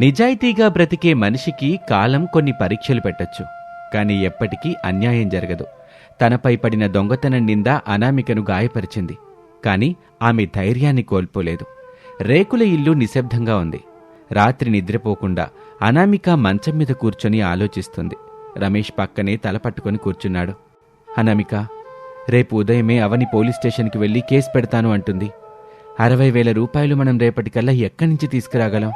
నిజాయితీగా బ్రతికే మనిషికి కాలం కొన్ని పరీక్షలు పెట్టొచ్చు, కాని ఎప్పటికీ అన్యాయం జరగదు. తనపై పడిన దొంగతనం నింద అనామికను గాయపరిచింది, కాని ఆమె ధైర్యాన్ని కోల్పోలేదు. రేకుల ఇల్లు నిశ్శబ్దంగా ఉంది. రాత్రి నిద్రపోకుండా అనామిక మంచం మీద కూర్చొని ఆలోచిస్తుంది. రమేష్ పక్కనే తల పట్టుకొని కూర్చున్నాడు. అనామిక, రేపు ఉదయమే అవని పోలీస్ స్టేషన్కి వెళ్లి కేసు పెడతాను అంటుంది. 60,000 రూపాయలు మనం రేపటికల్లా ఎక్కడి నుంచి తీసుకురాగలం?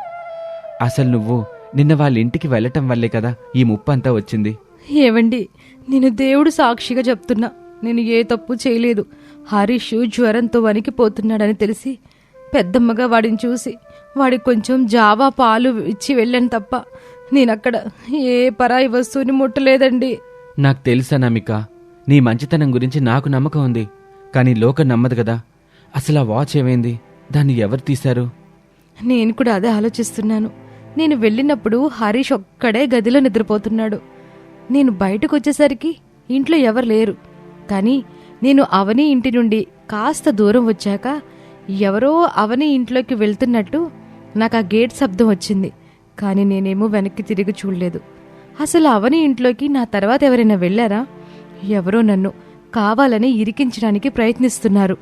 అసలు నువ్వు నిన్న వాళ్ళ ఇంటికి వెళ్లటం వల్లే కదా ఈ ముప్పంతా వచ్చింది. ఏవండి, నేను దేవుడు సాక్షిగా చెప్తున్నా, నేను ఏ తప్పు చేయలేదు. హరీష్ జ్వరంతో వణికిపోతున్నాడని తెలిసి పెద్దమ్మగా వాడిని చూసి వాడికి కొంచెం జావా పాలు ఇచ్చి వెళ్ళాను తప్ప నేనక్కడ ఏ పరాయి వస్తువుని ముట్టలేదండి. నాకు తెలుసా నమిక, నీ మంచితనం గురించి నాకు నమ్మకం ఉంది, కానీ లోకం నమ్మదు కదా. అసలు ఆ వాచ్ ఏమైంది? దాన్ని ఎవరు తీశారు? నేను కూడా అదే ఆలోచిస్తున్నాను. నేను వెళ్ళినప్పుడు హరీష్ ఒక్కడే గదిలో నిద్రపోతున్నాడు. నేను బయటకు వచ్చేసరికి ఇంట్లో ఎవరు లేరు. కానీ నేను అవని ఇంటి నుండి కాస్త దూరం వచ్చాక ఎవరో అవని ఇంట్లోకి వెళ్తున్నట్టు నాకు ఆ గేట్ శబ్దం వచ్చింది. కానీ నేనేమో వెనక్కి తిరిగి చూడలేదు. అసలు అవని ఇంట్లోకి నా తర్వాత ఎవరైనా వెళ్లారా? ఎవరో నన్ను కావాలని ఇరికించడానికి ప్రయత్నిస్తున్నారు.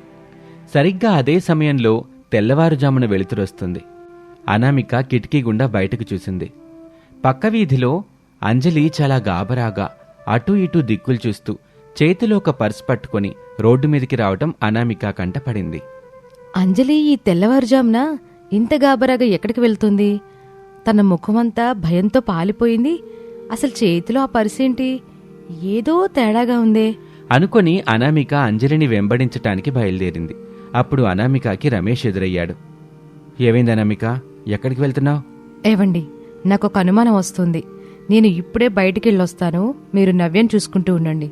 సరిగ్గా అదే సమయంలో తెల్లవారుజామున వెలుతురొస్తుంది. అనామిక కిటికీ గుండా బయటకు చూసింది. పక్క వీధిలో అంజలి చాలా గాబరాగా అటూ ఇటూ దిక్కులు చూస్తూ చేతిలో ఒక పర్స్ పట్టుకుని రోడ్డు మీదికి రావటం అనామిక కంటపడింది. అంజలి ఈ తెల్లవారుజామున ఇంత గాబరాగా ఎక్కడికి వెళ్తుంది? తన ముఖమంతా భయంతో పాలిపోయింది. అసలు చేతిలో ఆ పర్సేంటి? ఏదో తేడాగా ఉందే అనుకొని అనామిక అంజలిని వెంబడించటానికి బయలుదేరింది. అప్పుడు అనామికకి రమేష్ ఎదురయ్యాడు. ఏమైంది అనామిక, ఎక్కడికి వెళ్తున్నావు? ఏవండి, నాకొక అనుమానం వస్తుంది. నేను ఇప్పుడే బయటికెళ్ళొస్తాను, మీరు నవ్యం చూసుకుంటూ ఉండండి.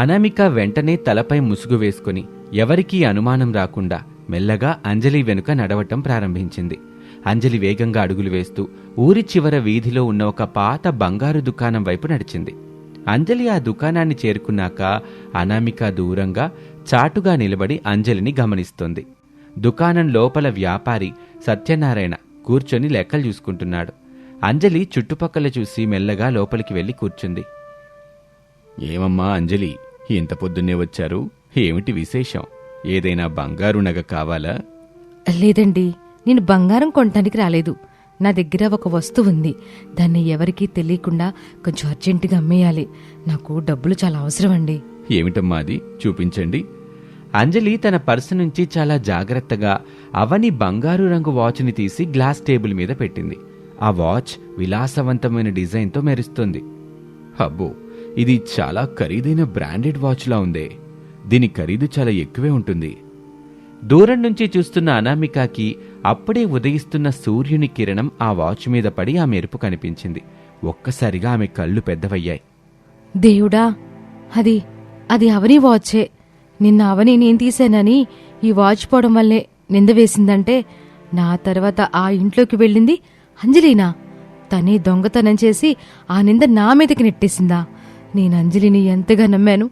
అనామిక వెంటనే తలపై ముసుగు వేసుకుని ఎవరికీ అనుమానం రాకుండా మెల్లగా అంజలి వెనుక నడవటం ప్రారంభించింది. అంజలి వేగంగా అడుగులు వేస్తూ ఊరి చివర వీధిలో ఉన్న ఒక పాత బంగారు దుకాణం వైపు నడిచింది. అంజలి ఆ దుకాణాన్ని చేరుకున్నాక అనామిక దూరంగా చాటుగా నిలబడి అంజలిని గమనిస్తోంది. దుకాణం లోపల వ్యాపారి సత్యనారాయణ కూర్చొని లెక్కలు చూసుకుంటున్నాడు. అంజలి చుట్టుపక్కల చూసి మెల్లగా లోపలికి వెళ్లి కూర్చుంది. ఏమమ్మా అంజలి, ఇంత పొద్దున్నే వచ్చారు? ఏమిటి విశేషం? ఏదైనా బంగారు నగ కావాలా? లేదండి, నేను బంగారం కొనటానికి రాలేదు. నా దగ్గర ఒక వస్తువు ఉంది. దాన్ని ఎవరికీ తెలియకుండా కొంచెం అర్జెంటుగా అమ్మేయాలి. నాకు డబ్బులు చాలా అవసరం అండి. ఏమిటమ్మా అది? చూపించండి. అంజలి తన పర్సు నుంచి చాలా జాగ్రత్తగా అవని బంగారు రంగు వాచ్ని తీసి గ్లాస్ టేబుల్ మీద పెట్టింది. ఆ వాచ్ విలాసవంతమైన డిజైన్తో మెరుస్తుంది. అబ్బో, ఇది చాలా ఖరీదైన బ్రాండెడ్ వాచ్లా ఉందే. దీని ఖరీదు చాలా ఎక్కువే ఉంటుంది. దూరం నుంచి చూస్తున్న అనామికకి అప్పుడే ఉదయిస్తున్న సూర్యుని కిరణం ఆ వాచ్ మీద పడి ఆ మెరుపు కనిపించింది. ఒక్కసారిగా ఆమె కళ్ళు పెద్దవయ్యాయి. దేవుడా, అది అవని వాచే. నిన్న అవని నేను తీశానని ఈ వాచ్ పోవడం వల్లే నింద వేసిందంటే నా తర్వాత ఆ ఇంట్లోకి వెళ్ళింది అంజలినా? తనే దొంగతనం చేసి ఆ నింద నా మీదకి నెట్టేసిందా? నేను అంజలిని ఎంతగా నమ్మాను,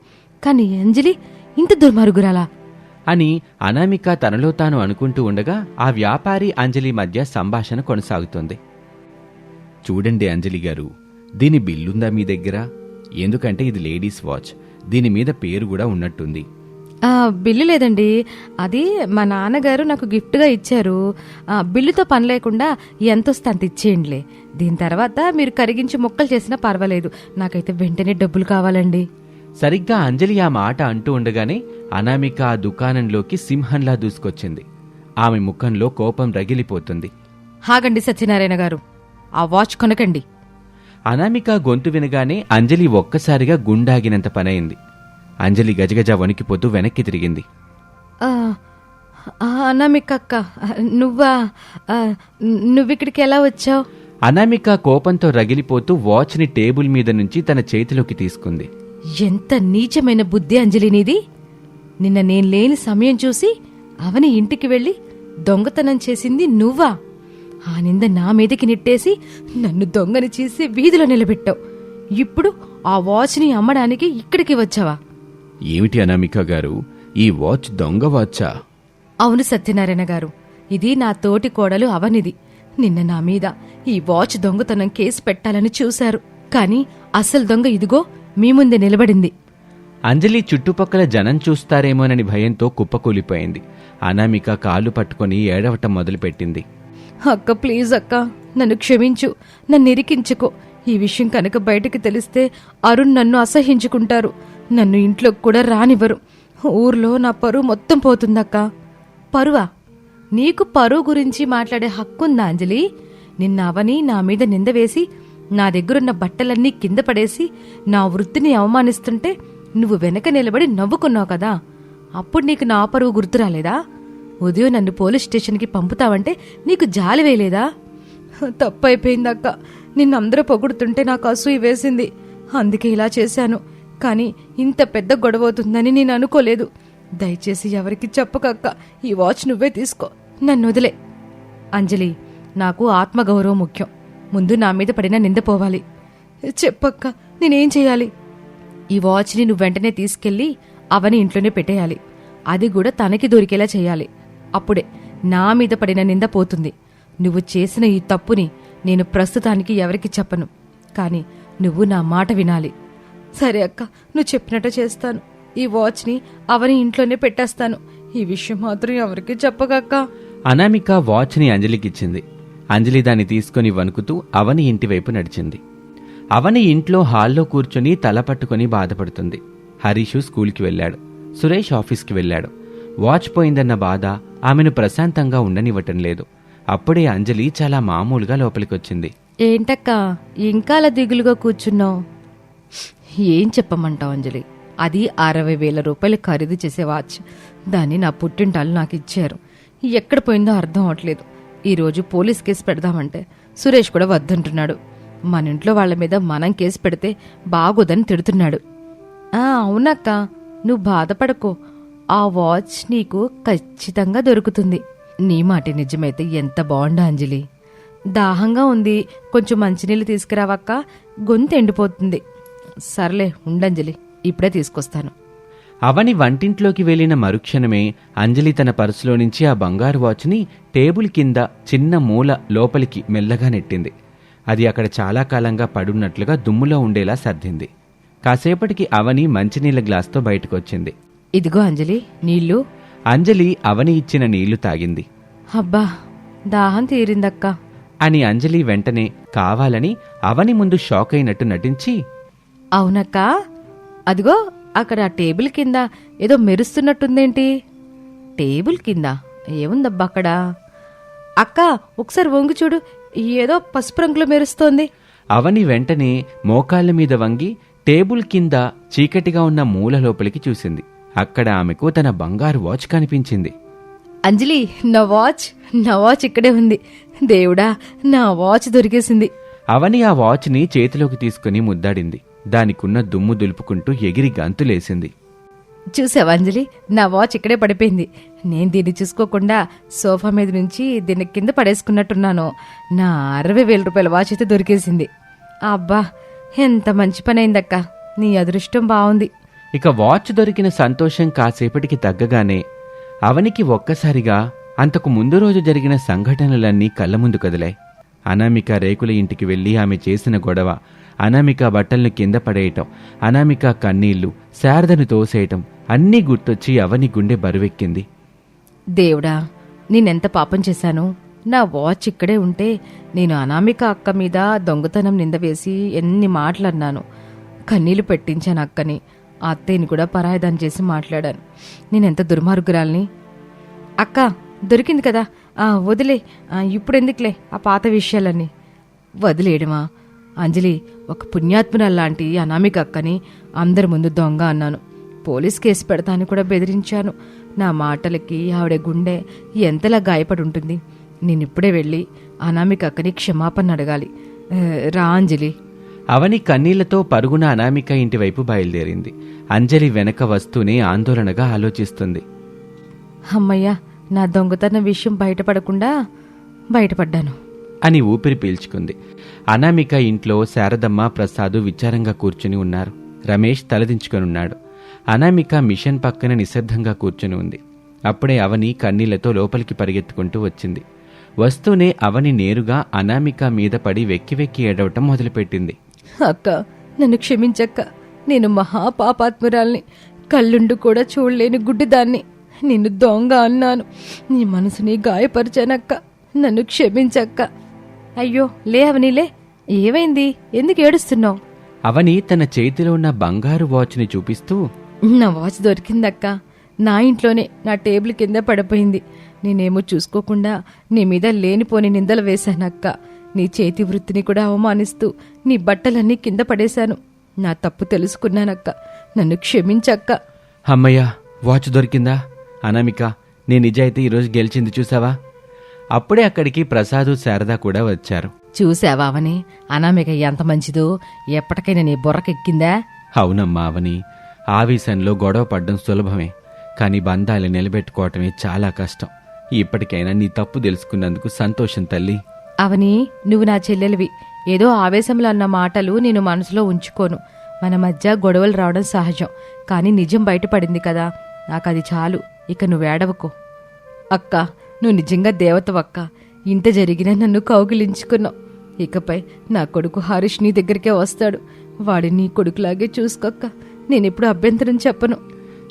కానీ అంజలి ఇంత దుర్మార్గురాలా అని అనామిక తనలో తాను అనుకుంటూ ఉండగా ఆ వ్యాపారి అంజలి మధ్య సంభాషణ కొనసాగుతోంది. చూడండి అంజలి గారు, దీని బిల్లుందా మీ దగ్గర? ఎందుకంటే ఇది లేడీస్ వాచ్, దీని మీద పేరు కూడా ఉన్నట్టుంది. బిల్లు లేదండి, అది మా నాన్నగారు నాకు గిఫ్ట్గా ఇచ్చారు. బిల్లుతో పని లేకుండా ఎంతొస్తే అంత ఇచ్చేయండిలే. దీని తర్వాత మీరు కరిగించి ముక్కలు చేసినా పర్వాలేదు, నాకైతే వెంటనే డబ్బులు కావాలండి. సరిగ్గా అంజలి ఆ మాట అంటూ ఉండగానే అనామిక ఆ దుకాణంలోకి సింహంలా దూసుకొచ్చింది. ఆమె ముఖంలో కోపం రగిలిపోతుంది. హాగండి సత్యనారాయణ గారు, ఆ వాచ్ కొనకండి. అనామిక గొంతు వినగానే అంజలి ఒక్కసారిగా గుండాగినంత పనైంది. అంజలి గజగజ వణికిపోతూ వెనక్కి తిరిగింది. అనామిక అక్క, నువ్విక్కడికి ఎలా వచ్చావు? అనామిక కోపంతో రగిలిపోతూ వాచ్ని టేబుల్ మీద నుంచి తన చేతిలోకి తీసుకుంది. ఎంత నీచమైన బుద్ధి అంజలి నీది! నిన్న నేను లేని సమయం చూసి అవని ఇంటికి వెళ్లి దొంగతనం చేసింది నువ్వా? ఆ నింద నా మీదకి నెట్టేసి నన్ను దొంగని చేసి వీధిలో నిలబెట్టావు. ఇప్పుడు ఆ వాచ్ని అమ్మడానికి ఇక్కడికి వచ్చావా? ఏమిటి అనామిక గారు, ఈ వాచ్ దొంగ వాచా? అవును సత్యనారాయణ గారు, ఇది నా తోటి కోడలు అవనిది. నిన్న నా మీద ఈ వాచ్ దొంగతనం కేసు పెట్టాలని చూశారు, కాని అసలు దొంగ ఇదిగో మీ ముందే నిలబడింది. అంజలి చుట్టుపక్కల జనం చూస్తారేమోనని భయంతో కుప్పకూలిపోయింది. అనామిక కాళ్ళు పట్టుకుని ఏడవటం మొదలుపెట్టింది. అక్క ప్లీజ్ అక్క, నన్ను క్షమించు, నన్ను ఇరికించుకో. ఈ విషయం కనుక బయటికి తెలిస్తే అరుణ్ నన్ను అసహించుకుంటారు, నన్ను ఇంట్లోకి కూడా రానివ్వరు. ఊర్లో నా పరువు మొత్తం పోతుందక్క. పరువా? నీకు పరువు గురించి మాట్లాడే హక్కుందా అంజలి? నిన్న అవని నా మీద నింద వేసి నా దగ్గరున్న బట్టలన్నీ కింద పడేసి నా వృత్తిని అవమానిస్తుంటే నువ్వు వెనక నిలబడి నవ్వుకున్నావు కదా, అప్పుడు నీకు నా పరువు గుర్తు రాలేదా? ఉదయం నన్ను పోలీస్ స్టేషన్కి పంపుతావంటే నీకు జాలి వేయలేదా? తప్పైపోయిందక్క, నిన్నందరూ పొగుడుతుంటే నాకు అసూయ వేసింది, అందుకే ఇలా చేశాను. కానీ ఇంత పెద్ద గొడవ అవుతుందని నేను అనుకోలేదు. దయచేసి ఎవరికి చెప్పకక్క, ఈ వాచ్ నువ్వే తీసుకో, నన్ను వదిలే. అంజలి, నాకు ఆత్మగౌరవం ముఖ్యం. ముందు నా మీద పడిన నింద పోవాలి. చెప్పక్క, నేనేం చేయాలి? ఈ వాచ్ని నువ్వు వెంటనే తీసుకెళ్లి అవని ఇంట్లోనే పెట్టేయాలి. అది కూడా తనకి దొరికేలా చేయాలి. అప్పుడే నా మీద పడిన నింద పోతుంది. నువ్వు చేసిన ఈ తప్పుని నేను ప్రస్తుతానికి ఎవరికి చెప్పను, కానీ నువ్వు నా మాట వినాలి. సరే అక్క, నువ్వు చెప్పినట్టు చేస్తాను. ఈ వాచ్ని అవని ఇంట్లోనే పెట్టేస్తాను. ఈ విషయం మాత్రం ఎవరికి చెప్పకక్క. అనామిక వాచ్ని అంజలికిచ్చింది. అంజలి దాన్ని తీసుకుని వణుకుతూ అవని ఇంటివైపు నడిచింది. అవని ఇంట్లో హాల్లో కూర్చుని తల పట్టుకుని బాధపడుతుంది. హరీషు స్కూల్కి వెళ్ళాడు. సురేష్ ఆఫీస్కి వెళ్ళాడు. వాచ్ పోయిందన్న బాధ ఆమెను ప్రశాంతంగా ఉండనివ్వటం లేదు. అప్పుడే అంజలి చాలా మామూలుగా లోపలికొచ్చింది. ఏంటక్కా ఇంకా అలా దిగులుగా కూర్చున్నావు? ఏం చెప్పమంటావు అంజలి, అది 60,000 రూపాయలు ఖరీదు చేసే వాచ్. దాన్ని నా పుట్టింటాలు నాకు ఇచ్చారు. ఎక్కడ పోయిందో అర్థం అవట్లేదు. ఈరోజు పోలీస్ కేసు పెడదామంటే సురేష్ కూడా వద్దంటున్నాడు. మన ఇంట్లో వాళ్ల మీద మనం కేసు పెడితే బాగోదని తిడుతున్నాడు. అవునక్క, నువ్వు బాధపడకో, ఆ వాచ్ నీకు ఖచ్చితంగా దొరుకుతుంది. నీ మాట నిజమైతే ఎంత బాగుండా అంజలి. దాహంగా ఉంది, కొంచెం మంచినీళ్ళు తీసుకురావక్క, గొంతు ఎండిపోతుంది. సర్లే ఉండంజలి, ఇప్పుడే తీసుకొస్తాను. అవని వంటింట్లోకి వెళ్లిన మరుక్షణమే అంజలి తన పర్సులో నుంచి ఆ బంగారు వాచ్ని టేబుల్ కింద చిన్న మూల లోపలికి మెల్లగా నెట్టింది. అది అక్కడ చాలా కాలంగా పడున్నట్లుగా దుమ్ములో ఉండేలా సర్దింది. కాసేపటికి అవని మంచినీళ్ల గ్లాస్తో బయటకొచ్చింది. ఇదిగో అంజలి, నీళ్లు. అంజలి అవని ఇచ్చిన నీళ్లు తాగింది. అబ్బా, దాహం తీరిందక్క అని అంజలి వెంటనే కావాలని అవని ముందు షాక్ అయినట్టు నటించి, అవునక్క, అదిగో అక్కడ టేబుల్ కింద ఏదో మెరుస్తున్నట్టుందేంటి? టేబుల్ కింద ఏముందబ్బా అక్కడ? అక్క, ఒకసారి వంగి చూడు, ఏదో పసుపు రంగులో మెరుస్తోంది. అవని వెంటనే మోకాళ్ల మీద వంగి టేబుల్ కింద చీకటిగా ఉన్న మూల లోపలికి చూసింది. అక్కడ ఆమెకు తన బంగారు వాచ్ కనిపించింది. అంజలి, నా వాచ్ ఇక్కడే ఉంది. దేవుడా, నా వాచ్ దొరికేసింది. అవని ఆ వాచ్ని చేతిలోకి తీసుకుని ముద్దాడింది. దానికున్న దుమ్ము దులుపుకుంటూ ఎగిరి గంతులేసింది. చూసావా అంజలి, నా వాచ్ ఇక్కడే పడిపోయింది. నేను దీన్ని చూసుకోకుండా సోఫా మీద నుంచి దీన్ని కింద పడేసుకున్నట్టున్నాను. నా 60,000 రూపాయల వాచ్ అయితే దొరికేసింది. అబ్బా, ఎంత మంచి పని అయిందక్క, నీ అదృష్టం బావుంది. ఇక వాచ్ దొరికిన సంతోషం కాసేపటికి తగ్గగానే అవనికి ఒక్కసారిగా అంతకు ముందు రోజు జరిగిన సంఘటనలన్నీ కళ్ల ముందు కదిలాయి. అనామిక రేకుల ఇంటికి వెళ్లి ఆమె చేసిన గొడవ, అనామిక బట్టలను కింద పడేయటం, అనామిక కన్నీళ్లు, శారదను తోసేయటం అన్నీ గుర్తొచ్చి అవని గుండె బరువెక్కింది. దేవుడా, నేనెంత పాపం చేశాను. నా వాచ్ ఇక్కడే ఉంటే నేను అనామిక అక్క మీద దొంగతనం నింద వేసి ఎన్ని మాటలన్నాను. కన్నీళ్లు పెట్టించాను అక్కని. ఆ అత్తయ్యని కూడా పరాయదాన్ని చేసి మాట్లాడాను. నేనెంత దుర్మార్గురాల్ని. అక్క, దొరికింది కదా, వదిలే, ఇప్పుడెందుకులే ఆ పాత విషయాలన్నీ. వదిలేయడమా? అంజలి, ఒక పుణ్యాత్మురాల్లాంటి అనామిక అక్కని అందరి ముందు దొంగ అన్నాను. పోలీస్ కేసు పెడతాను కూడా బెదిరించాను. నా మాటలకి ఆవిడ గుండె ఎంతలా గాయపడి ఉంటుంది. నేనిప్పుడే వెళ్ళి అనామిక అక్కని క్షమాపణ అడగాలి. రా అంజలి. అవని కన్నీళ్లతో పరుగున అనామిక ఇంటివైపు బయలుదేరింది. అంజలి వెనక వస్తూనే ఆందోళనగా ఆలోచిస్తుంది. అమ్మయ్యా, నా దొంగతన విషయం బయటపడ్డాను అని ఊపిరి పీల్చుకుంది. అనామిక ఇంట్లో శారదమ్మ, ప్రసాదు విచారంగా కూర్చుని ఉన్నారు. రమేష్ తలదించుకొనున్నాడు. అనామిక మిషన్ పక్కన నిశ్శబ్దంగా కూర్చుని ఉంది. అప్పుడే అవని కన్నీళ్లతో లోపలికి పరిగెత్తుకుంటూ వచ్చింది. వస్తూనే అవని నేరుగా అనామిక మీద పడి వెక్కి వెక్కి ఏడవటం మొదలుపెట్టింది. అక్క, నన్ను క్షమించక్క. నేను మహాపాపాత్మురాల్ని, కళ్ళుండు కూడా చూడలేని గుడ్డిదాన్ని. నిన్ను దొంగ అన్నాను, నీ మనసుని గాయపరిచానక్క. నన్ను క్షమించక్క. అయ్యో లే అవనిలే, ఏమైంది? ఎందుకు ఏడుస్తున్నావు? అవని తన చేతిలో ఉన్న బంగారు వాచ్ని చూపిస్తూ, నా వాచ్ దొరికిందక్క. నా ఇంట్లోనే నా టేబుల్ కింద పడిపోయింది. నేనేమో చూసుకోకుండా నీ మీద లేనిపోని నిందలు వేశానక్క. నీ చేతి వృత్తిని కూడా అవమానిస్తూ నీ బట్టలన్నీ కింద పడేశాను. నా తప్పు తెలుసుకున్నానక్క. నన్ను క్షమించక్క. అమ్మయ్యా, వాచ్ దొరికిందా? అనామిక, నీ నిజాయితీ ఈరోజు గెలిచింది చూసావా? అప్పుడే అక్కడికి ప్రసాదు, శారద కూడా వచ్చారు. చూసావా అవని, అనామిక ఎంత మంచిదో. ఎప్పటికైనా నీ బుర్రకెక్కిందా? అవునమ్మా అవని, ఆవేశంలో గొడవ పడ్డం సులభమే, కానీ బంధాలు నిలబెట్టుకోవటమే చాలా కష్టం. ఇప్పటికైనా నీ తప్పు తెలుసుకున్నందుకు సంతోషం తల్లి. అవని, నువ్వు నా చెల్లెలివి. ఏదో ఆవేశంలో అన్న మాటలు నేను మనసులో ఉంచుకోను. మన మధ్య గొడవలు రావడం సహజం, కానీ నిజం బయటపడింది కదా, నాకది చాలు. ఇక నువ్వేడవకు. అక్క, నువ్వు నిజంగా దేవతవక్క. ఇంత జరిగినా నన్ను కౌగిలించుకున్నావు. ఇకపై నా కొడుకు హరీష్ నీ దగ్గరికే వస్తాడు. వాడిని నీ కొడుకులాగే చూసుకోక్క. నేనెప్పుడు అభ్యంతరం చెప్పను.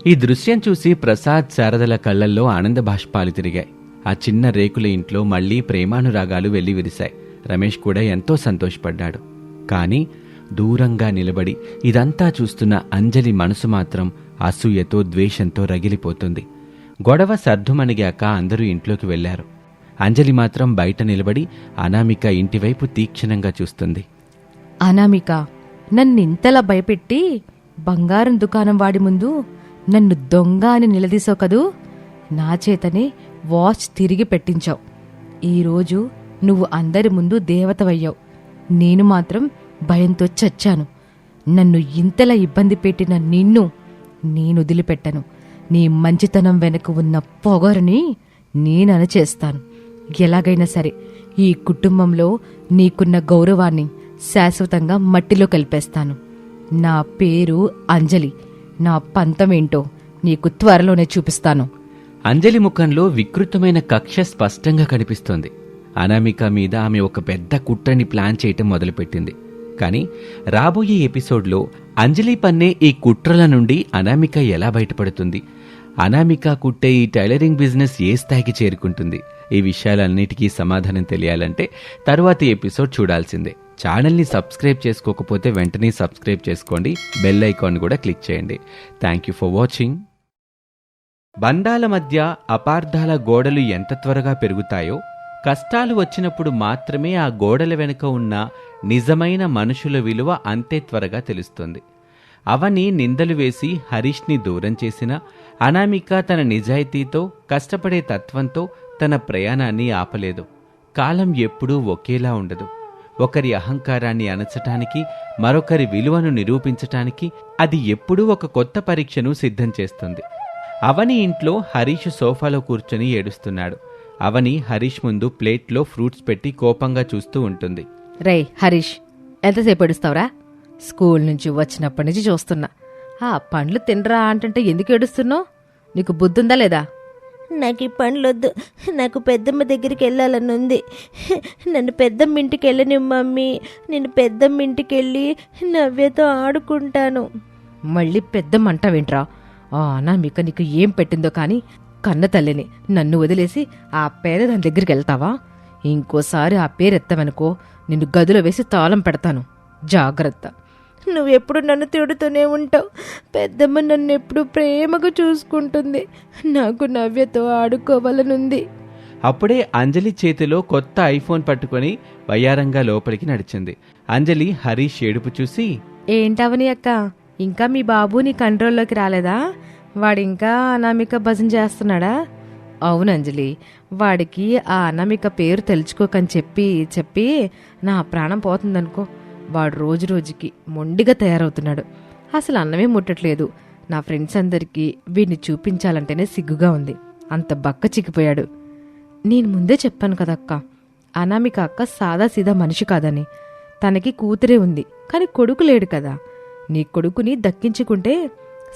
ఈ దృశ్యం చూసి ప్రసాద్, శారదల కళ్లల్లో ఆనంద బాష్పాలు తిరిగాయి. ఆ చిన్న రేకుల ఇంట్లో మళ్లీ ప్రేమానురాగాలు వెళ్లి విరిశాయి. రమేష్ కూడా ఎంతో సంతోషపడ్డాడు. కాని దూరంగా నిలబడి ఇదంతా చూస్తున్న అంజలి మనసు మాత్రం అసూయతో, ద్వేషంతో రగిలిపోతుంది. గొడవ సర్దుమణిగాక అందరూ ఇంట్లోకి వెళ్లారు. అంజలి మాత్రం బయట నిలబడి అనామిక ఇంటివైపు తీక్షణంగా చూస్తుంది. అనామిక, నన్నింతలా భయపెట్టి బంగారం దుకాణం వాడి ముందు నన్ను దొంగ అని నిలదీసావు కదూ. నా చేతనే వాచ్ తిరిగి పెట్టించావు. ఈరోజు నువ్వు అందరి ముందు దేవతవయ్యావు. నేను మాత్రం భయంతో చచ్చాను. నన్ను ఇంతలా ఇబ్బంది పెట్టిన నిన్ను నేను వదిలిపెట్టను. నీ మంచితనం వెనక ఉన్న పొగరుని నేనణచేస్తాను. ఎలాగైనా సరే ఈ కుటుంబంలో నీకున్న గౌరవాన్ని శాశ్వతంగా మట్టిలో కలిపేస్తాను. నా పేరు అంజలి. నా పంతమేంటో నీకు త్వరలోనే చూపిస్తాను. అంజలి ముఖంలో వికృతమైన కక్ష స్పష్టంగా కనిపిస్తోంది. అనామిక మీద ఆమె ఒక పెద్ద కుట్రని ప్లాన్ చేయటం మొదలుపెట్టింది. కానీ రాబోయే ఎపిసోడ్లో అంజలి పన్నే ఈ కుట్రల నుండి అనామిక ఎలా బయటపడుతుంది? అనామిక కుట్టే ఈ టైలరింగ్ బిజినెస్ ఏ స్థాయికి చేరుకుంటుంది? ఈ విషయాలన్నిటికీ సమాధానం తెలియాలంటే తరువాతి ఎపిసోడ్ చూడాల్సిందే. ఛానల్ని సబ్స్క్రైబ్ చేసుకోకపోతే వెంటనే సబ్స్క్రైబ్ చేసుకోండి. బెల్ ఐకాన్ కూడా క్లిక్ చేయండి. Thank you for watching. బంధాల మధ్య అపార్థాల గోడలు ఎంత త్వరగా పెరుగుతాయో, కష్టాలు వచ్చినప్పుడు మాత్రమే ఆ గోడల వెనుక ఉన్న నిజమైన మనుషుల విలువ అంతే త్వరగా తెలుస్తుంది. అవని నిందలు వేసి హరీష్ని దూరం చేసిన అనామిక తన నిజాయితీతో, కష్టపడే తత్వంతో తన ప్రయాణాన్ని ఆపలేదు. కాలం ఎప్పుడూ ఒకేలా ఉండదు. ఒకరి అహంకారాన్ని అణచటానికి, మరొకరి విలువను నిరూపించటానికి అది ఎప్పుడూ ఒక కొత్త పరీక్షను సిద్ధం చేస్తుంది. అవని ఇంట్లో హరీష్ సోఫాలో కూర్చొని ఏడుస్తున్నాడు. అవని హరీష్ ముందు ప్లేట్లో ఫ్రూట్స్ పెట్టి కోపంగా చూస్తూ ఉంటుంది. రే హరీష్, ఎంతసేపు ఏడుస్తావురా? స్కూల్ నుంచి వచ్చినప్పటి నుంచి చూస్తున్నా. ఆ పండ్లు తినరా అంటుంటే ఎందుకు ఏడుస్తున్నావు? నీకు బుద్ధుందా లేదా? నాకు ఈ పండ్లొద్దు. నాకు పెద్దమ్మ దగ్గరికి వెళ్ళాలని ఉంది. నన్ను పెద్దమ్మ ఇంటికి వెళ్ళని మమ్మీ. నేను పెద్దమ్మ ఇంటికి వెళ్ళి నవ్యతో ఆడుకుంటాను. మళ్ళీ పెద్ద మంట వింట్రా. అనామిక నీకు ఏం పెట్టిందో కానీ కన్న తల్లిని నన్ను వదిలేసి ఆ పేదదాని దగ్గరికి వెళ్తావా? ఇంకోసారి ఆ పేరెత్తవనుకో నిన్ను గదిలో వేసి తాళం పెడతాను. జాగ్రత్త. నువ్వెప్పుడు నన్ను తిడుతూనే ఉంటావు. పెద్దమ్మ నన్ను ఎప్పుడు ప్రేమగా చూసుకుంటుంది. నాకు నవ్యతో ఆడుకోవాలనుంది. అప్పుడే అంజలి చేతిలో కొత్త ఐఫోన్ పట్టుకొని వయ్యారంగా లోపలికి నడిచింది. అంజలి హరీష్ ఏడుపు చూసి, ఏంటవని అక్క, ఇంకా మీ బాబు నీ కంట్రోల్లోకి రాలేదా? వాడింకా అనామిక భజన చేస్తున్నాడా? అవును అంజలి, వాడికి ఆ అనామిక పేరు తెలుసుకోకని చెప్పి నా ప్రాణం పోతుందనుకో. వాడు రోజు రోజుకి మొండిగా తయారవుతున్నాడు. అసలు అన్నమే ముట్టట్లేదు. నా ఫ్రెండ్స్ అందరికీ వీడిని చూపించాలంటేనే సిగ్గుగా ఉంది. అంత బక్క చిక్కిపోయాడు. నేను ముందే చెప్పాను కదక్క, అనామిక అక్క సాదాసీదా మనిషి కాదని. తనకి కూతురే ఉంది, కానీ కొడుకు లేడు కదా. నీ కొడుకుని దక్కించుకుంటే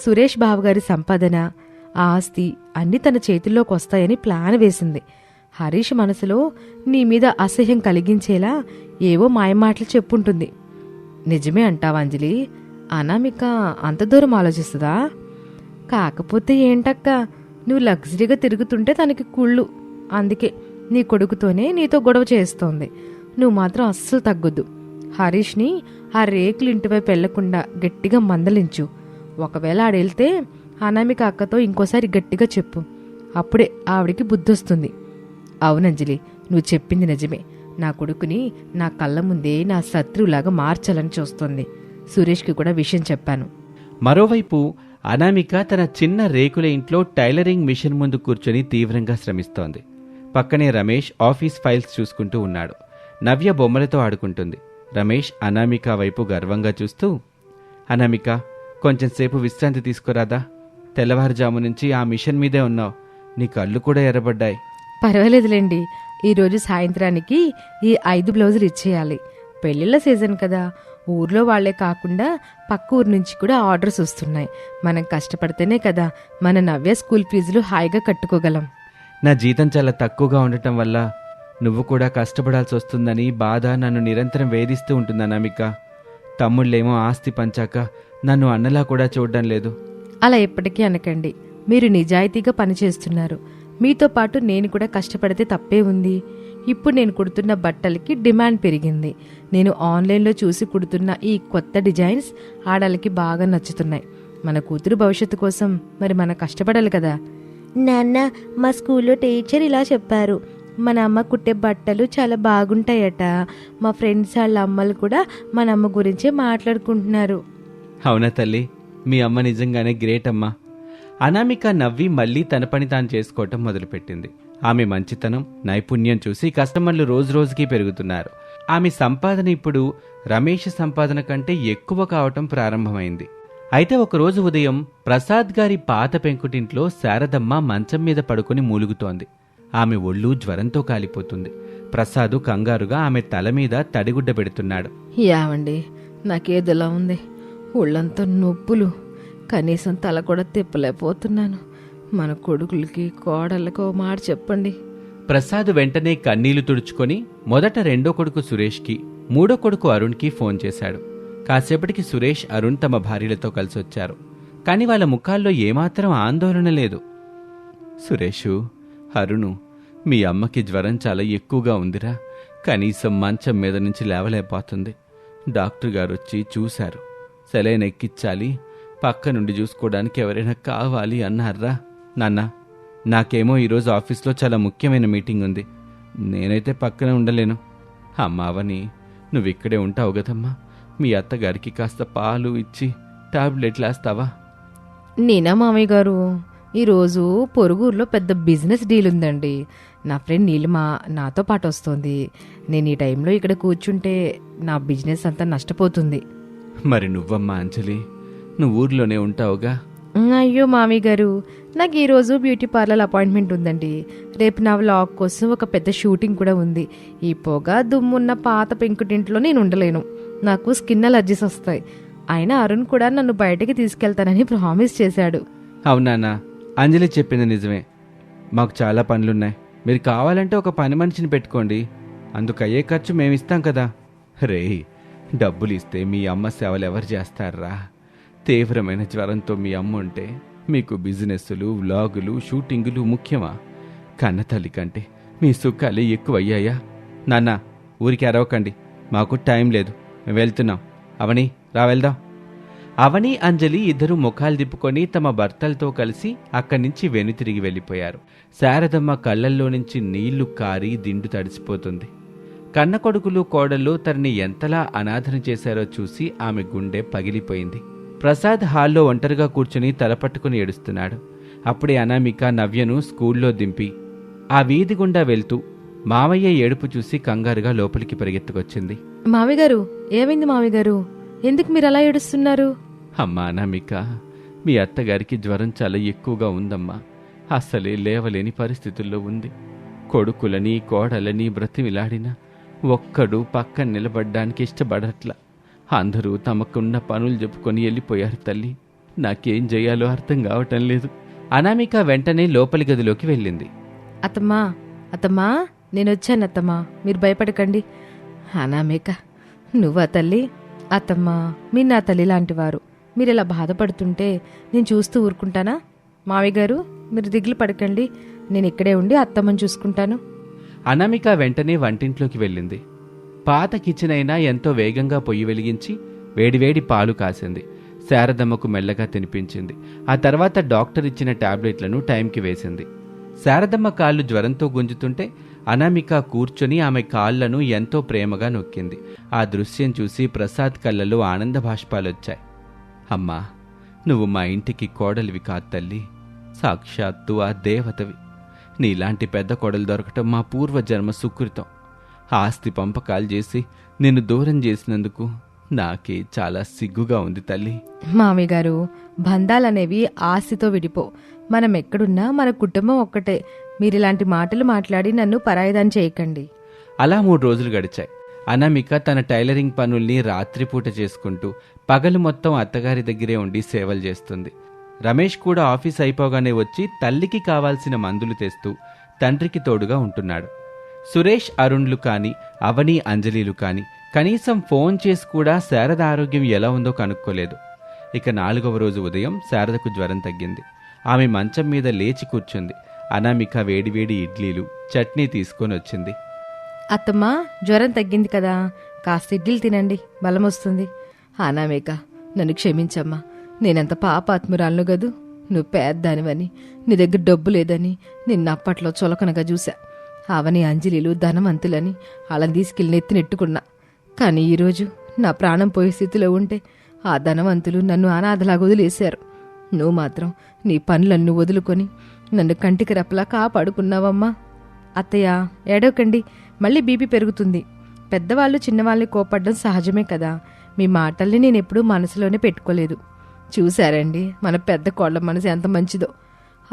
సురేష్ బావగారి సంపాదన, ఆస్తి అన్నీ తన చేతుల్లోకి వస్తాయని ప్లాన్ వేసింది. హరీష్ మనసులో నీ మీద అసహ్యం కలిగించేలా ఏవో మాయమాటలు చెప్పుంటుంది. నిజమే అంటావా అంజలి? అనామిక అంత దూరం ఆలోచిస్తుందా? కాకపోతే ఏంటక్క, నువ్వు లగ్జరీగా తిరుగుతుంటే తనకి కుళ్ళు. అందుకే నీ కొడుకుతోనే నీతో గొడవ చేస్తోంది. నువ్వు మాత్రం అస్సలు తగ్గొద్దు. హరీష్ని ఆ రేకులు ఇంటివైపు వెళ్లకుండా గట్టిగా మందలించు. ఒకవేళ ఆడెళ్తే అనామిక అక్కతో ఇంకోసారి గట్టిగా చెప్పు. అప్పుడే ఆవిడికి బుద్ధొస్తుంది. అవునంజలి, నువ్వు చెప్పింది నిజమే. నా కొడుకుని నా కళ్ళ ముందే నా శత్రువులాగా మార్చాలని చూస్తోంది. సురేష్కి కూడా విషయం చెప్పాను. మరోవైపు అనామిక తన చిన్న రేకుల ఇంట్లో టైలరింగ్ మిషన్ ముందు కూర్చొని తీవ్రంగా శ్రమిస్తోంది. పక్కనే రమేష్ ఆఫీస్ ఫైల్స్ చూసుకుంటూ ఉన్నాడు. నవ్య బొమ్మలతో ఆడుకుంటుంది. రమేష్ అనామిక వైపు గర్వంగా చూస్తూ, అనామిక, కొంచెంసేపు విశ్రాంతి తీసుకురాదా? తెల్లవారుజాము నుంచి ఆ మిషన్ మీదే ఉన్నావు. నీ కళ్ళు కూడా ఎర్రబడ్డాయి. పర్వాలేదులేండి, ఈరోజు సాయంత్రానికి ఈ 5 బ్లౌజులు ఇచ్చేయాలి. పెళ్లిళ్ళ సీజన్ కదా, ఊర్లో వాళ్లే కాకుండా పక్క ఊరు నుంచి కూడా ఆర్డర్స్ వస్తున్నాయి. మనం కష్టపడితేనే కదా మన నవ్య స్కూల్ ఫీజులు హాయిగా కట్టుకోగలం. నా జీతం చాలా తక్కువగా ఉండటం వల్ల నువ్వు కూడా కష్టపడాల్సి వస్తుందని బాధ నన్ను నిరంతరం వేధిస్తూ ఉంటుంది అనామిక. తమ్ముళ్ళేమో ఆస్తి పంచాక నన్ను అన్నలా కూడా చూడడం లేదు. అలా ఎప్పటికీ అనకండి. మీరు నిజాయితీగా పనిచేస్తున్నారు. మీతో పాటు నేను కూడా కష్టపడితే తప్పే ఉంది. ఇప్పుడు నేను కుడుతున్న బట్టలకి డిమాండ్ పెరిగింది. నేను ఆన్లైన్లో చూసి కుడుతున్న ఈ కొత్త డిజైన్స్ ఆడలకి బాగా నచ్చుతున్నాయి. మన కూతురు భవిష్యత్తు కోసం మరి మనం కష్టపడాలి కదా. నాన్న, మా స్కూల్లో టీచర్ ఇలా చెప్పారు. మన అమ్మ కుట్టే బట్టలు చాలా బాగుంటాయట. మా ఫ్రెండ్స్ వాళ్ళ అమ్మలు కూడా మన అమ్మ గురించే మాట్లాడుకుంటున్నారు. అవునా తల్లి, మీ అమ్మ నిజంగానే గ్రేట్ అమ్మా. అనామిక నవ్వి మళ్లీ తన పని తాను చేసుకోవటం మొదలుపెట్టింది. ఆమె మంచితనం, నైపుణ్యం చూసి కస్టమర్లు రోజురోజుకి పెరుగుతున్నారు. ఆమె సంపాదన ఇప్పుడు రమేష్ సంపాదన కంటే ఎక్కువ కావటం ప్రారంభమైంది. అయితే ఒకరోజు ఉదయం ప్రసాద్ గారి పాత పెంకుటింట్లో శారదమ్మ మంచం మీద పడుకుని మూలుగుతోంది. ఆమె ఒళ్ళు జ్వరంతో కాలిపోతుంది. ప్రసాదు కంగారుగా ఆమె తల మీద తడిగుడ్డ పెడుతున్నాడు. యావండి, నాకేదోలా ఉంది. ఒళ్ళంతా నొప్పులు, కనీసం తల కూడా తిప్పలేకపోతున్నాను. మన కొడుకులకి కోడళ్ళకి ఓ మాట చెప్పండి. ప్రసాద్ వెంటనే కన్నీళ్లు తుడుచుకొని మొదట రెండో కొడుకు సురేష్కి, మూడో కొడుకు అరుణ్కి ఫోన్ చేశాడు. కాసేపటికి సురేష్, అరుణ్ తమ భార్యలతో కలిసొచ్చారు. కాని వాళ్ళ ముఖాల్లో ఏమాత్రం ఆందోళన లేదు. సురేషు, అరుణు, మీ అమ్మకి జ్వరం చాలా ఎక్కువగా ఉందిరా. కనీసం మంచం మీద నుంచి లేవలేకపోతుంది. డాక్టర్ గారు వచ్చి చూశారు. సెలైన్ ఎక్కించాలి, పక్క నుండి చూసుకోవడానికి ఎవరైనా కావాలి అన్నారా. నాన్న, నాకేమో ఈరోజు ఆఫీస్లో చాలా ముఖ్యమైన మీటింగ్ ఉంది. నేనైతే పక్కన ఉండలేను. అమ్మావని, నువ్విక్కడే ఉంటావు కదమ్మా. మీ అత్తగారికి కాస్త పాలు ఇచ్చి టాబ్లెట్లు వేస్తావా? నేనా మామయ్య గారు, ఈరోజు పొరుగురులో పెద్ద బిజినెస్ డీల్ ఉందండి. నా ఫ్రెండ్ నీలిమ నాతో పాటు వస్తోంది. నేను ఈ టైంలో ఇక్కడ కూర్చుంటే నా బిజినెస్ అంతా నష్టపోతుంది. మరి నువ్వమ్మా అంజలి, నువ్వు ఊర్లోనే ఉంటావుగా. అయ్యో మామయ్య గారు, నాకు ఈరోజు బ్యూటీ పార్లర్ అపాయింట్మెంట్ ఉందండి. రేపు నా వ్లాగ్ కోసం ఒక పెద్ద షూటింగ్ కూడా ఉంది. ఈ పొగ దుమ్మున్న పాత పెంకుటింట్లో నేను ఉండలేను. నాకు స్కిన్ అలర్జీస్ వస్తాయి. అయినా అరుణ్ కూడా నన్ను బయటకి తీసుకెళ్తానని ప్రామిస్ చేశాడు. అవునానా, అంజలి చెప్పింది నిజమే. మాకు చాలా పనులున్నాయి. మీరు కావాలంటే ఒక పని మనిషిని పెట్టుకోండి. అందుకయ్యే ఖర్చు మేమిస్తాం కదా. రే, డబ్బులు ఇస్తే మీ అమ్మ సేవలు ఎవరు చేస్తారా? తీవ్రమైన జ్వరంతో మీ అమ్మ ఉంటే మీకు బిజినెస్సులు, వ్లాగులు, షూటింగులు ముఖ్యమా? కన్నతల్లి కంటే మీ సుఖాలే ఎక్కువయ్యాయా? నాన్న, ఊరికి అరవకండి. మాకు టైం లేదు, మేము వెళ్తున్నాం. అవని, రా వెళ్దాం. అవని, అంజలి ఇద్దరూ ముఖాలు తిప్పుకొని తమ భర్తలతో కలిసి అక్కడి నుంచి వెనుతిరిగి వెళ్ళిపోయారు. శారదమ్మ కళ్ళల్లో నుంచి నీళ్లు కారి దిండు తడిసిపోతుంది. కన్న కొడుకులు, కోడళ్ళు తనని ఎంతలా అనాథన చేశారో చూసి ఆమె గుండె పగిలిపోయింది. ప్రసాద్ హాల్లో ఒంటరిగా కూర్చుని తలపట్టుకుని ఏడుస్తున్నాడు. అప్పుడే అనామిక నవ్యను స్కూల్లో దింపి ఆ వీధి గుండా వెళ్తూ మావయ్య ఏడుపు చూసి కంగారుగా లోపలికి పరిగెత్తుకొచ్చింది. మామయ్య గారు, ఏమైంది మామయ్య గారు? ఎందుకు మీరు అలా ఏడుస్తున్నారు? అమ్మా అనామిక, మీ అత్తగారికి జ్వరం చాలా ఎక్కువగా ఉందమ్మా. అస్సలే లేవలేని పరిస్థితుల్లో ఉంది. కొడుకులని, కోడలని బ్రతిమిలాడినా ఒక్కడు పక్కన నిలబడ్డానికి ఇష్టపడట్లా. అందరూ తమకున్న పనులు చెప్పుకొని వెళ్ళిపోయారు తల్లి. నాకేం చేయాలో అర్థం కావటం లేదు. అనామిక వెంటనే లోపలి గదిలోకి వెళ్ళింది. అత్తమ్మా, అత్తమ్మా నేను వచ్చాను అత్తమ్మా, మీరు భయపడకండి. అనామిక నువ్వా తల్లి? అత్తమ్మా మీరు నా తల్లి లాంటివారు, మీరు ఇలా బాధపడుతుంటే నేను చూస్తూ ఊరుకుంటానా? మావయ్య గారు మీరు దిగులు పడకండి, నేను ఇక్కడే ఉండి అత్తమ్మని చూసుకుంటాను. అనామిక వెంటనే వంటింట్లోకి వెళ్ళింది. పాత కిచెన్ అయినా ఎంతో వేగంగా పొయ్యి వెలిగించి వేడివేడి పాలు కాసింది. శారదమ్మకు మెల్లగా తినిపించింది. ఆ తర్వాత డాక్టర్ ఇచ్చిన టాబ్లెట్లను టైంకి వేసింది. శారదమ్మ కాళ్ళు జ్వరంతో గుంజుతుంటే అనామిక కూర్చొని ఆమె కాళ్లను ఎంతో ప్రేమగా నొక్కింది. ఆ దృశ్యం చూసి ప్రసాద్ కళ్ళలో ఆనంద బాష్పాలొచ్చాయి. అమ్మా, నువ్వు మా ఇంటికి కోడలివి కాదు తల్లి, సాక్షాత్తు ఆ దేవతవి. నీలాంటి పెద్ద కోడలు దొరకటం మా పూర్వజన్మ సుకృతం. ఆస్తి పంపకాలు చేసి నిన్ను దూరం చేసినందుకు నాకే చాలా సిగ్గుగా ఉంది తల్లి. మామయ్య గారు, బంధాలనేవి ఆస్తితో విడిపో. మనం ఎక్కడున్నా మన కుటుంబం ఒక్కటే. మీరిలాంటి మాటలు మాట్లాడి నన్ను పరాయిదాన్ని చేయకండి. అలా 3 రోజులు గడిచాయి. అనామిక తన టైలరింగ్ పనుల్ని రాత్రిపూట చేసుకుంటూ పగలు మొత్తం అత్తగారి దగ్గరే ఉండి సేవలు చేస్తుంది. రమేష్ కూడా ఆఫీస్ అయిపోగానే వచ్చి తల్లికి కావాల్సిన మందులు తెస్తూ తండ్రికి తోడుగా ఉంటున్నాడు. సురేష్, అరుణ్లు కాని, అవని, అంజలిలు కాని కనీసం ఫోన్ చేసి కూడా శారద ఆరోగ్యం ఎలా ఉందో కనుక్కోలేదు. ఇక 4వ రోజు ఉదయం శారదకు జ్వరం తగ్గింది. ఆమె మంచం మీద లేచి కూర్చుంది. అనామిక వేడివేడి ఇడ్లీలు, చట్నీ తీసుకొని వచ్చింది. అత్తమ్మా జ్వరం తగ్గింది కదా, కాస్త ఇడ్లీలు తినండి, బలం వస్తుంది. అనామిక నన్ను క్షమించమ్మా, నేనంత పాపాత్మురాలను గదు. నువ్వు పేద్దానివని, నీ దగ్గర డబ్బు లేదని నిన్న అప్పట్లో చులకనగా చూశా. అవని, అంజలిలు ధనవంతులని అలా తీసుకెళ్ళి నెత్తినెట్టుకున్నా. కానీ ఈరోజు నా ప్రాణం పోయే స్థితిలో ఉంటే ఆ ధనవంతులు నన్ను అనాథలాగా వదిలేశారు. నువ్వు మాత్రం నీ పనులన్నీ వదులుకొని నన్ను కంటికి రెప్పలా కాపాడుకున్నావమ్మా. అత్తయ్య ఏడవకండి, మళ్ళీ బీపీ పెరుగుతుంది. పెద్దవాళ్ళు చిన్నవాళ్ళని కోపడ్డం సహజమే కదా. మీ మాటల్ని నేనెప్పుడూ మనసులోనే పెట్టుకోలేదు. చూశారండి మన పెద్ద కోళ్ళ మనసు ఎంత మంచిదో.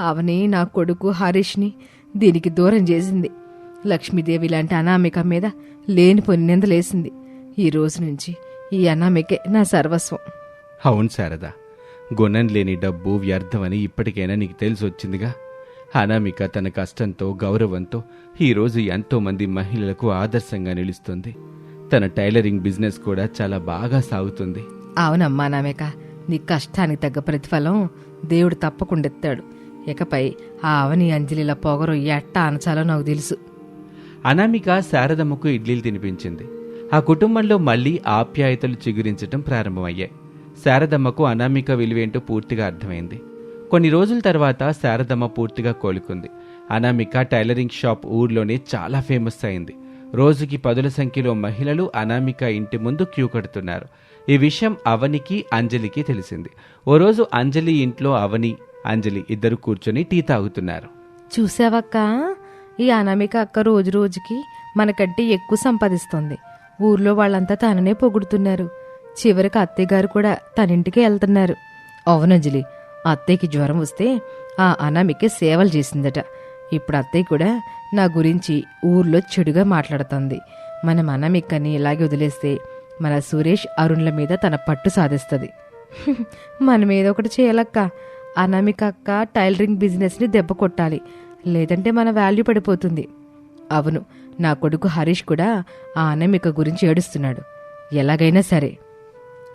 అవని నా కొడుకు హరీష్ని దీనికి దూరం చేసింది. లక్ష్మీదేవి లాంటి అనామిక మీద లేనిపోని నిందలేసింది. ఈ రోజు నుంచి ఈ అనామికే నా సర్వస్వం. అవును శారద, గుణం లేని డబ్బు వ్యర్థమని ఇప్పటికైనా నీకు తెలిసి వచ్చిందిగా. అనామిక తన కష్టంతో, గౌరవంతో ఈరోజు ఎంతో మంది మహిళలకు ఆదర్శంగా నిలుస్తుంది. తన టైలరింగ్ బిజినెస్ కూడా చాలా బాగా సాగుతుంది. అవునమ్మా అనామిక, నీ కష్టానికి తగ్గ ప్రతిఫలం దేవుడు తప్పకుండా ఇస్తాడు. ఇకపై ఆ అవని, అంజలిల పొగరు ఎట్టా అనచాలో నాకు తెలుసు. అనామిక శారదమ్మకు ఇడ్లీలు తినిపించింది. ఆ కుటుంబంలో మళ్లీ ఆప్యాయతలు చిగురించటం ప్రారంభమయ్యాయి. శారదమ్మకు అనామిక విలువేంటో పూర్తిగా అర్థమైంది. కొన్ని రోజుల తర్వాత శారదమ్మ పూర్తిగా కోలుకుంది. అనామిక టైలరింగ్ షాప్ ఊర్లోనే చాలా ఫేమస్ అయింది. రోజుకి 10ల సంఖ్యలో మహిళలు అనామిక ఇంటి ముందు క్యూ కడుతున్నారు. ఈ విషయం అవనికి, అంజలికి తెలిసింది. ఓ రోజు అంజలి ఇంట్లో అవని, అంజలి ఇద్దరు కూర్చొని టీ తాగుతున్నారు. చూసావక్క, ఈ అనామిక అక్క రోజు రోజుకి మనకంటే ఎక్కువ సంపాదిస్తోంది. ఊర్లో వాళ్ళంతా తననే పొగుడుతున్నారు. చివరికి అత్తయ్య గారు కూడా తనింటికే వెళ్తున్నారు. అవునంజలి, అత్తయ్యకి జ్వరం వస్తే ఆ అనామికే సేవలు చేసిందట. ఇప్పుడు అత్తయ్య కూడా నా గురించి ఊర్లో చెడుగా మాట్లాడుతోంది. మనం అనామికని ఇలాగే వదిలేస్తే మన సురేష్, అరుణ్ల మీద తన పట్టు సాధిస్తుంది. మనం ఏదో ఒకటి చేయాలక్క. అనామిక అక్క టైలరింగ్ బిజినెస్ని దెబ్బ కొట్టాలి, లేదంటే మన వాల్యూ పడిపోతుంది. అవును, నా కొడుకు హరీష్ కూడా ఆ అనామిక గురించి ఏడుస్తున్నాడు. ఎలాగైనా సరే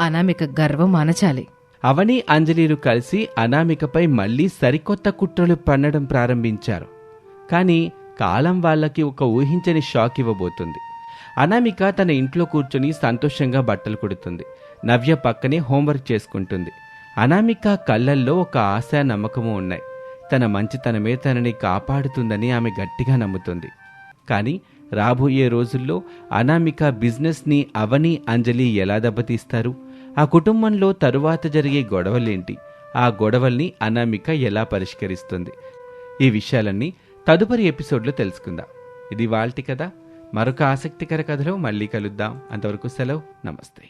అనామిక గర్వం అనచాలి. అవని, అంజలిలు కలిసి అనామికపై మళ్లీ సరికొత్త కుట్రలు పన్నడం ప్రారంభించారు. కానీ కాలం వాళ్ళకి ఒక ఊహించని షాక్ ఇవ్వబోతుంది. అనామిక తన ఇంట్లో కూర్చొని సంతోషంగా బట్టలు కుడుతుంది. నవ్య పక్కనే హోంవర్క్ చేసుకుంటుంది. అనామిక కళ్ళల్లో ఒక ఆశ, నమ్మకము ఉన్నాయి. తన మంచితనమే తనని కాపాడుతుందని ఆమె గట్టిగా నమ్ముతుంది. కానీ రాబోయే రోజుల్లో అనామిక బిజినెస్ని అవని, అంజలి ఎలా దెబ్బతీస్తారు? ఆ కుటుంబంలో తరువాత జరిగే గొడవలేంటి? ఆ గొడవల్ని అనామిక ఎలా పరిష్కరిస్తుంది? ఈ విషయాలన్నీ తదుపరి ఎపిసోడ్లో తెలుసుకుందాం. ఇది వాల్టి కథ. మరొక ఆసక్తికర కథలో మళ్ళీ కలుద్దాం. అంతవరకు సెలవు. నమస్తే.